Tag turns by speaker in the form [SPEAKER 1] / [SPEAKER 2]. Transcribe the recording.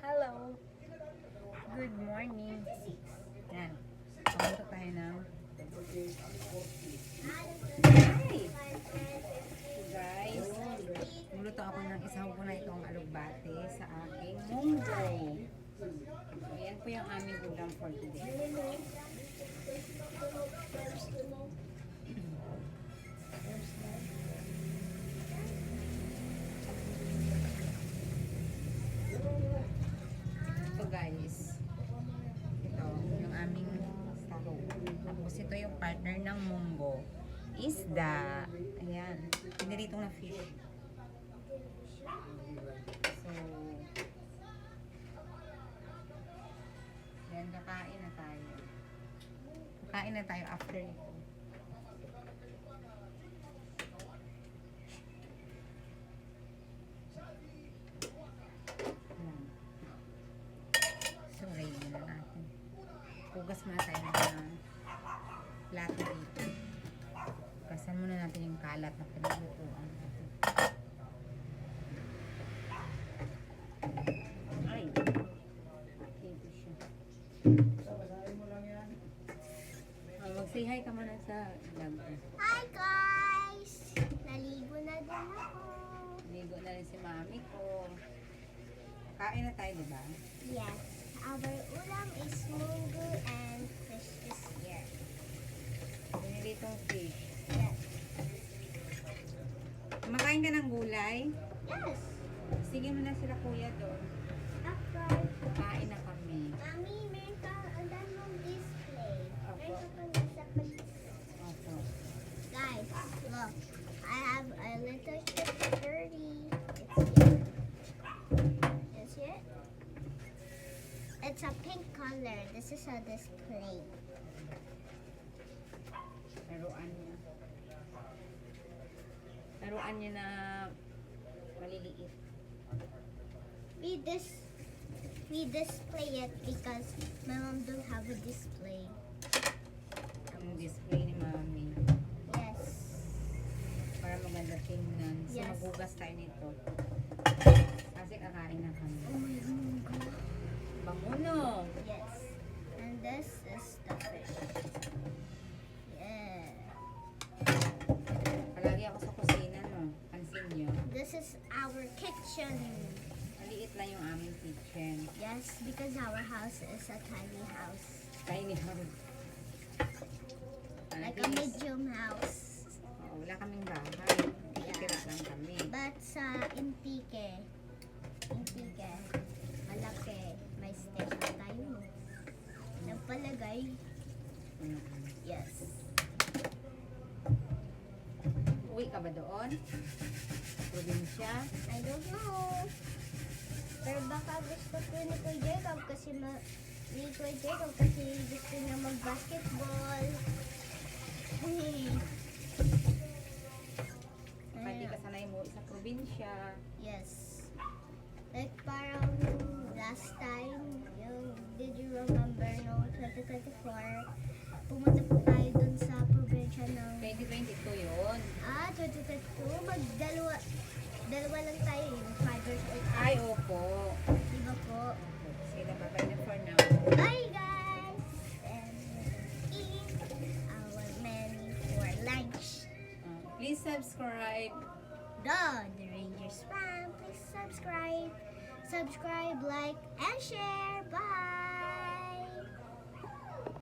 [SPEAKER 1] Hello! Good morning! Yan. Pumunta tayo ng... Hi! Guys, muluto ako ng isang po na itong alugbate sa aking munggo. So, yan po yung aming ulam for today. Ito guys, ito yung aming sahog. Tapos ito yung partner ng munggo, isda. Ayan, piniritong na fish. So, yan, kakain na tayo. Kakain na tayo after nito. So, ready na natin. Hugas muna tayo ng plato dito. Hugasan muna natin yung kalat na pinaglutuan natin. Ay! Dito siya. Mag-say hi ka muna sa vlog ko.
[SPEAKER 2] Hi guys! Naligo na din ako.
[SPEAKER 1] Ligo na rin si mami ko. Kain na tayo, diba?
[SPEAKER 2] Yes. Our ulam is munggo and fish is here.
[SPEAKER 1] Piniritong fish.
[SPEAKER 2] Yes.
[SPEAKER 1] Kumakain ka ng gulay?
[SPEAKER 2] Yes.
[SPEAKER 1] Sige mo na sila kuya doon.
[SPEAKER 2] After,
[SPEAKER 1] Kain na kami.
[SPEAKER 2] Mami, meron ka ang daming display.
[SPEAKER 1] Opo.
[SPEAKER 2] Meron ka pa sa
[SPEAKER 1] Opo.
[SPEAKER 2] Guys, look. I have a little chip dirty. It's here. You see it? It's a pink color. This is a display.
[SPEAKER 1] Laruan niya. Laruan niya na maliliit.
[SPEAKER 2] We display it because my mom don't have a display.
[SPEAKER 1] Ang display ni mami.
[SPEAKER 2] Yes.
[SPEAKER 1] Para maganda tingnan. So,
[SPEAKER 2] Yes.
[SPEAKER 1] maghugas tayo nito. Kasi kakain na kami.
[SPEAKER 2] Oh my God.
[SPEAKER 1] Banguno!
[SPEAKER 2] Yes. And this is the fish. Yeah.
[SPEAKER 1] Palagi ako sa kusina, no? Pansin nyo.
[SPEAKER 2] This is our kitchen.
[SPEAKER 1] Maliit lang yung aming kitchen.
[SPEAKER 2] Yes, because our house is a tiny house.
[SPEAKER 1] Tiny house.
[SPEAKER 2] Like a medium house.
[SPEAKER 1] Oo, wala kaming bahay. Titira lang kami.
[SPEAKER 2] But sa Intique, malaki. May station tayo. Nagpalagay.
[SPEAKER 1] Mm.
[SPEAKER 2] Yes.
[SPEAKER 1] Uwi ka ba doon? Probinsya?
[SPEAKER 2] I don't know. Pero baka gusto ko ni Kuya Jacob kasi gusto niya mag-basketball.
[SPEAKER 1] Baka hindi ka sanay mo sa probinsya.
[SPEAKER 2] Yes. Like parang last time, did you remember no 2024, pumunta po tayo dun sa probinsya ng
[SPEAKER 1] 2022 yun.
[SPEAKER 2] 2022, dalawa lang tayo, yung 5 years old.
[SPEAKER 1] Ay, opo.
[SPEAKER 2] Diba po?
[SPEAKER 1] Sila, bye-bye na for now.
[SPEAKER 2] Bye guys! And eat our menu for lunch.
[SPEAKER 1] Please subscribe.
[SPEAKER 2] The Rangers fan, please subscribe, like, and share. Bye!